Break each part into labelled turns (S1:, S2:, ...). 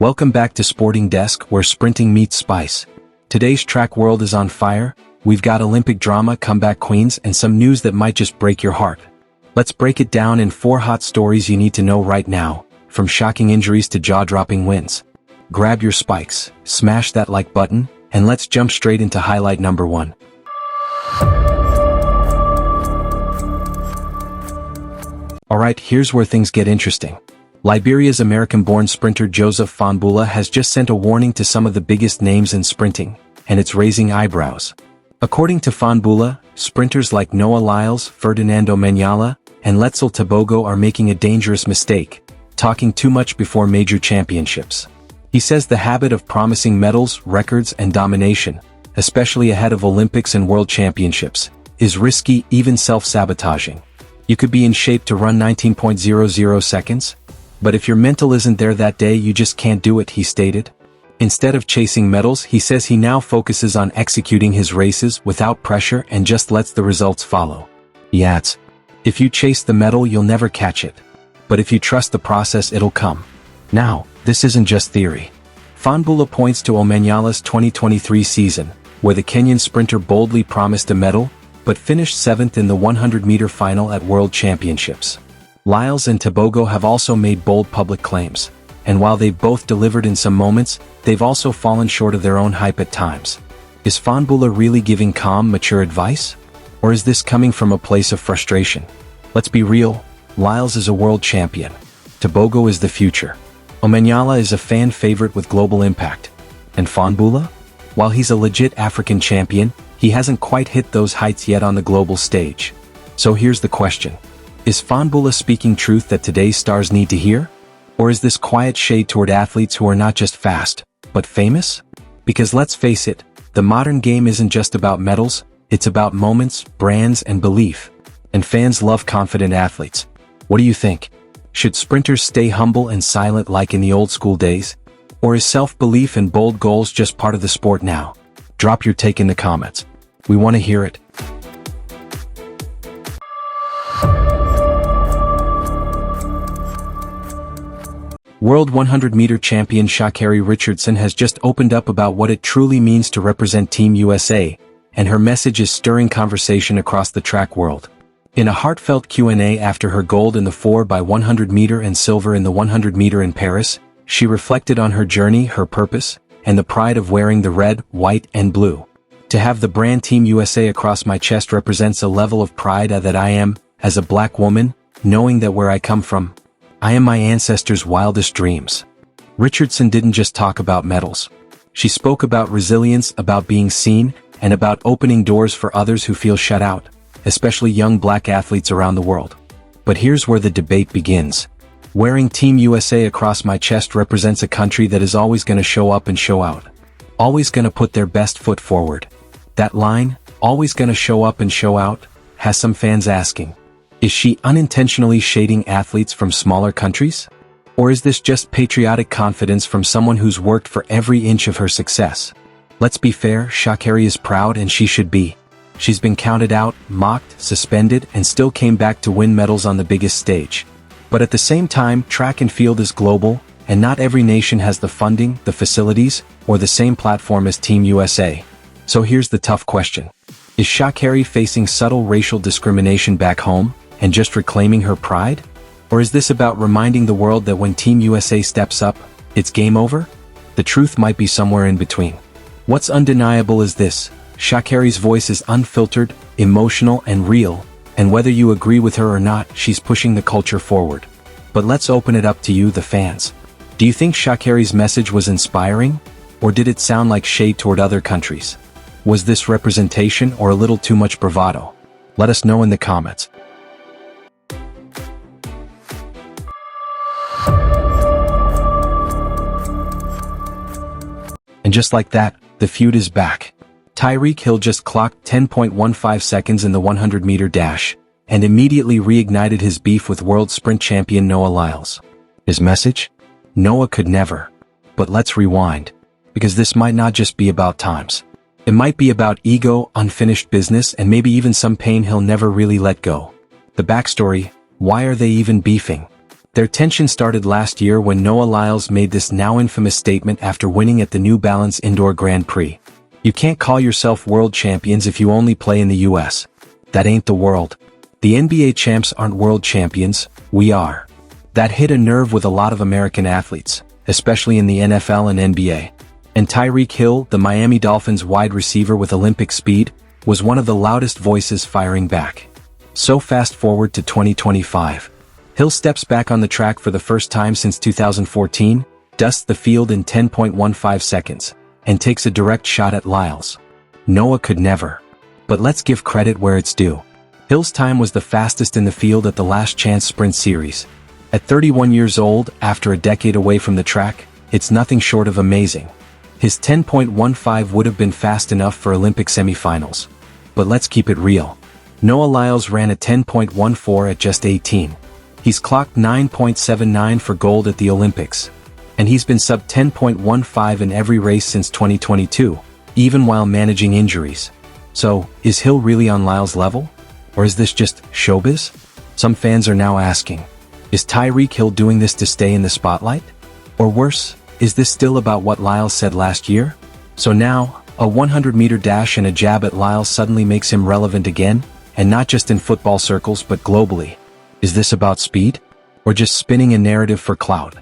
S1: Welcome back to Sporting Desk, where sprinting meets spice. Today's track world is on fire. We've got Olympic drama, comeback queens, and some news that might just break your heart. Let's break it down in 4 hot stories you need to know right now, from shocking injuries to jaw-dropping wins. Grab your spikes, smash that like button, and let's jump straight into highlight number 1. Alright, here's where things get interesting. Liberia's American-born sprinter Joseph Fahnbulleh has just sent a warning to some of the biggest names in sprinting, and it's raising eyebrows. According to Fahnbulleh, sprinters like Noah Lyles, Ferdinand Omanyala, and Letsile Tebogo are making a dangerous mistake, talking too much before major championships. He says the habit of promising medals, records, and domination, especially ahead of Olympics and World Championships, is risky, even self-sabotaging. You could be in shape to run 19.00 seconds, but if your mental isn't there that day, you just can't do it, he stated. Instead of chasing medals, he says he now focuses on executing his races without pressure and just lets the results follow. He adds, "If you chase the medal, you'll never catch it. But if you trust the process, it'll come." Now, this isn't just theory. Fahnbulleh points to Omanyala's 2023 season, where the Kenyan sprinter boldly promised a medal, but finished 7th in the 100-meter final at World Championships. Lyles and Tebogo have also made bold public claims, and while they've both delivered in some moments, they've also fallen short of their own hype at times. Is Fahnbulleh really giving calm, mature advice? Or is this coming from a place of frustration? Let's be real, Lyles is a world champion. Tebogo is the future. Omanyala is a fan favorite with global impact. And Fahnbulleh? While he's a legit African champion, he hasn't quite hit those heights yet on the global stage. So here's the question. Is Fahnbulleh speaking truth that today's stars need to hear? Or is this quiet shade toward athletes who are not just fast, but famous? Because let's face it, the modern game isn't just about medals, it's about moments, brands, and belief. And fans love confident athletes. What do you think? Should sprinters stay humble and silent like in the old school days? Or is self-belief and bold goals just part of the sport now? Drop your take in the comments. We want to hear it. World 100-meter champion Sha'Carri Richardson has just opened up about what it truly means to represent Team USA, and her message is stirring conversation across the track world. In a heartfelt Q&A after her gold in the 4x100-meter and silver in the 100-meter in Paris, she reflected on her journey, her purpose, and the pride of wearing the red, white, and blue. To have the brand Team USA across my chest represents a level of pride that I am, as a black woman, knowing that where I come from, I am my ancestors' wildest dreams. Richardson didn't just talk about medals. She spoke about resilience, about being seen, and about opening doors for others who feel shut out, especially young black athletes around the world. But here's where the debate begins. Wearing Team USA across my chest represents a country that is always going to show up and show out. Always going to put their best foot forward. That line, always going to show up and show out, has some fans asking, is she unintentionally shading athletes from smaller countries? Or is this just patriotic confidence from someone who's worked for every inch of her success? Let's be fair, ShaCarri is proud and she should be. She's been counted out, mocked, suspended, and still came back to win medals on the biggest stage. But at the same time, track and field is global, and not every nation has the funding, the facilities, or the same platform as Team USA. So here's the tough question. Is ShaCarri facing subtle racial discrimination back home, and just reclaiming her pride? Or is this about reminding the world that when Team USA steps up, it's game over? The truth might be somewhere in between. What's undeniable is this: ShaCarri's voice is unfiltered, emotional, and real, and whether you agree with her or not, she's pushing the culture forward. But let's open it up to you, the fans. Do you think ShaCarri's message was inspiring? Or did it sound like shade toward other countries? Was this representation or a little too much bravado? Let us know in the comments. And just like that, the feud is back. Tyreek Hill just clocked 10.15 seconds in the 100-meter dash, and immediately reignited his beef with world sprint champion Noah Lyles. His message? Noah could never. But let's rewind, because this might not just be about times. It might be about ego, unfinished business, and maybe even some pain he'll never really let go. The backstory: why are they even beefing? Their tension started last year when Noah Lyles made this now infamous statement after winning at the New Balance Indoor Grand Prix. "You can't call yourself world champions if you only play in the US. That ain't the world. The NBA champs aren't world champions, we are." That hit a nerve with a lot of American athletes, especially in the NFL and NBA. And Tyreek Hill, the Miami Dolphins wide receiver with Olympic speed, was one of the loudest voices firing back. So fast forward to 2025. Hill steps back on the track for the first time since 2014, dusts the field in 10.15 seconds, and takes a direct shot at Lyles. Noah could never. But let's give credit where it's due. Hill's time was the fastest in the field at the Last Chance Sprint Series. At 31 years old, after a decade away from the track, it's nothing short of amazing. His 10.15 would have been fast enough for Olympic semifinals. But let's keep it real. Noah Lyles ran a 10.14 at just 18. He's clocked 9.79 for gold at the Olympics. And he's been sub 10.15 in every race since 2022, even while managing injuries. So, is Hill really on Lyles' level? Or is this just showbiz? Some fans are now asking, is Tyreek Hill doing this to stay in the spotlight? Or worse, is this still about what Lyles said last year? So now, a 100-meter dash and a jab at Lyles suddenly makes him relevant again, and not just in football circles but globally. Is this about speed? Or just spinning a narrative for clout?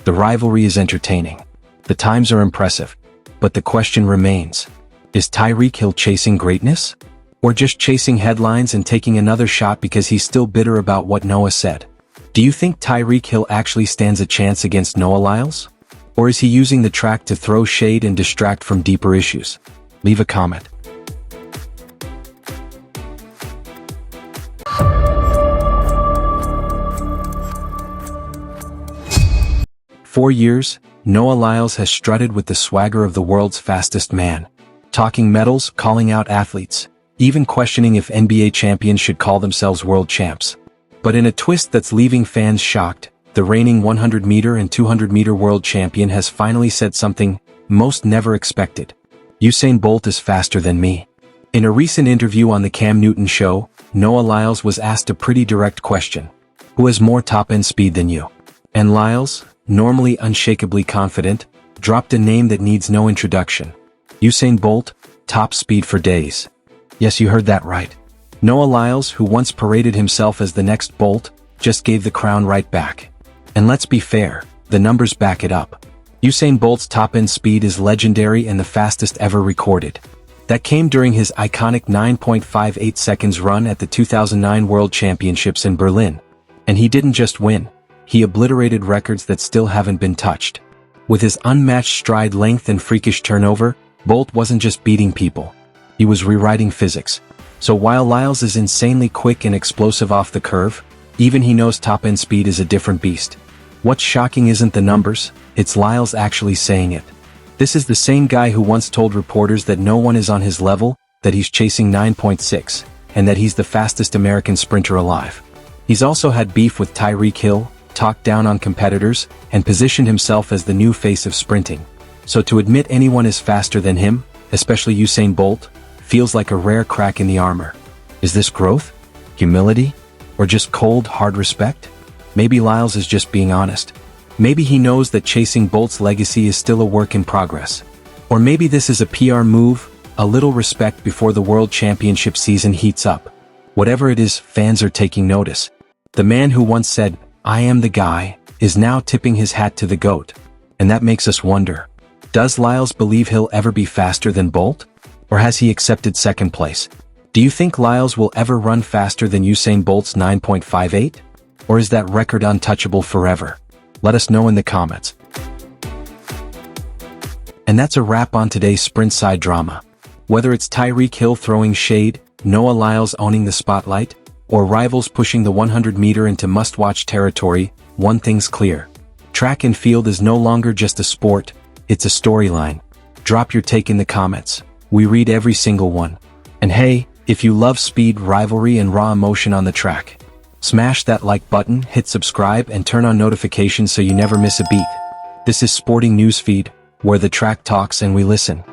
S1: The rivalry is entertaining. The times are impressive. But the question remains, is Tyreek Hill chasing greatness? Or just chasing headlines and taking another shot because he's still bitter about what Noah said? Do you think Tyreek Hill actually stands a chance against Noah Lyles? Or is he using the track to throw shade and distract from deeper issues? Leave a comment. For years, Noah Lyles has strutted with the swagger of the world's fastest man. Talking medals, calling out athletes, even questioning if NBA champions should call themselves world champs. But in a twist that's leaving fans shocked, the reigning 100-meter and 200-meter world champion has finally said something most never expected. Usain Bolt is faster than me. In a recent interview on the Cam Newton Show, Noah Lyles was asked a pretty direct question. Who has more top-end speed than you? And Lyles, normally unshakably confident, dropped a name that needs no introduction. Usain Bolt, top speed for days. Yes, you heard that right. Noah Lyles, who once paraded himself as the next Bolt, just gave the crown right back. And let's be fair, the numbers back it up. Usain Bolt's top-end speed is legendary and the fastest ever recorded. That came during his iconic 9.58 seconds run at the 2009 World Championships in Berlin. And he didn't just win, he obliterated records that still haven't been touched. With his unmatched stride length and freakish turnover, Bolt wasn't just beating people. He was rewriting physics. So while Lyles is insanely quick and explosive off the curve, even he knows top-end speed is a different beast. What's shocking isn't the numbers, it's Lyles actually saying it. This is the same guy who once told reporters that no one is on his level, that he's chasing 9.6, and that he's the fastest American sprinter alive. He's also had beef with Tyreek Hill, talked down on competitors, and positioned himself as the new face of sprinting. So to admit anyone is faster than him, especially Usain Bolt, feels like a rare crack in the armor. Is this growth? Humility? Or just cold, hard respect? Maybe Lyles is just being honest. Maybe he knows that chasing Bolt's legacy is still a work in progress. Or maybe this is a PR move, a little respect before the World Championship season heats up. Whatever it is, fans are taking notice. The man who once said, "I am the guy," is now tipping his hat to the GOAT. And that makes us wonder, does Lyles believe he'll ever be faster than Bolt? Or has he accepted second place? Do you think Lyles will ever run faster than Usain Bolt's 9.58? Or is that record untouchable forever? Let us know in the comments. And that's a wrap on today's sprint side drama. Whether it's Tyreek Hill throwing shade, Noah Lyles owning the spotlight, or rivals pushing the 100-meter into must-watch territory, one thing's clear. Track and field is no longer just a sport, it's a storyline. Drop your take in the comments. We read every single one. And hey, if you love speed, rivalry, and raw emotion on the track, smash that like button, hit subscribe, and turn on notifications so you never miss a beat. This is Sporting Newsfeed, where the track talks and we listen.